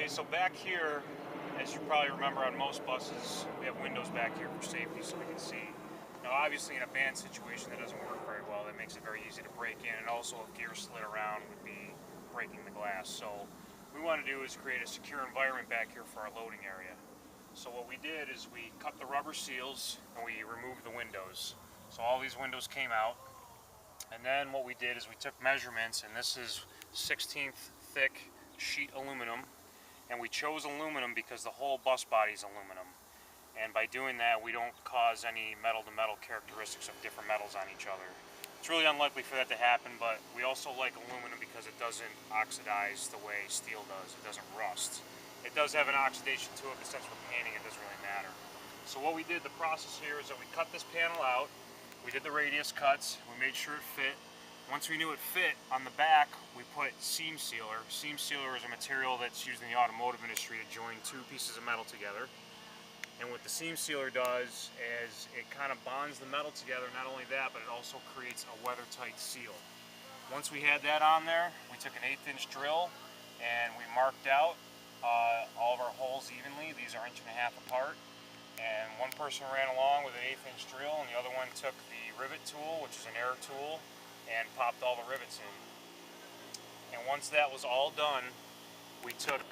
Okay, so back here, as you probably remember on most buses, we have windows back here for safety so we can see. Now obviously in a band situation that doesn't work very well, that makes it very easy to break in, and also if gear slid around would be breaking the glass. So what we want to do is create a secure environment back here for our loading area. So what we did is we cut the rubber seals and we removed the windows. So all these windows came out, and then what we did is we took measurements, and this is 16th thick sheet aluminum, and we chose aluminum because the whole bus body is aluminum, and by doing that we don't cause any metal to metal characteristics of different metals on each other. It's really unlikely for that to happen, but we also like aluminum because it doesn't oxidize the way steel does. It doesn't rust. It does have an oxidation to it, but since we're painting it doesn't really matter. So what we did, the process here is that we cut this panel out, we did the radius cuts, we made sure it fit. Once we knew it fit, on the back we put seam sealer. Seam sealer is a material that's used in the automotive industry to join two pieces of metal together. And what the seam sealer does is it kind of bonds the metal together. Not only that, but it also creates a weather-tight seal. Once we had that on there, we took an 1/8 inch drill and we marked out all of our holes evenly. These are 1.5 inches apart. And one person ran along with an 1/8 inch drill, and the other one took the rivet tool, which is an air tool, and popped all the rivets in. And once that was all done, we took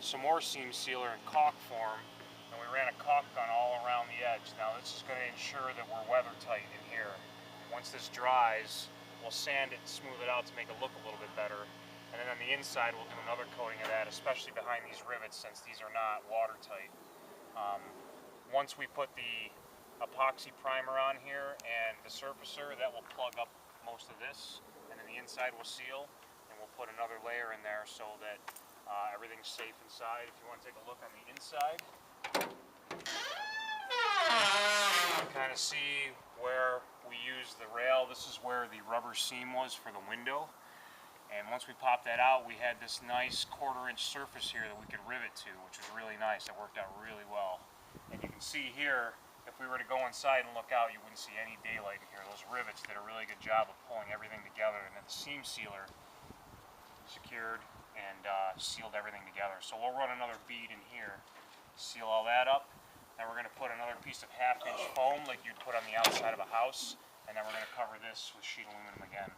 some more seam sealer in caulk form, and we ran a caulk gun all around the edge. Now this is going to ensure that we're weather tight in here. Once this dries, we'll sand it and smooth it out to make it look a little bit better. And then on the inside we'll do another coating of that, especially behind these rivets since these are not watertight. Once we put the epoxy primer on here and the surfacer, that will plug up most of this, and then the inside will seal, and we'll put another layer in there so that everything's safe inside. If you want to take a look on the inside, you can kind of see where we used the rail. This is where the rubber seam was for the window. And once we popped that out, we had this nice 1/4 inch surface here that we could rivet to, which was really nice. That worked out really well. And you can see here, if we were to go inside and look out, you wouldn't see any daylight in here. Those rivets did a really good job of pulling everything together, and then the seam sealer secured and sealed everything together. So we'll run another bead in here, seal all that up. Then we're going to put another piece of 1/2 inch foam like you'd put on the outside of a house, and then we're going to cover this with sheet aluminum again.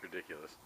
Ridiculous.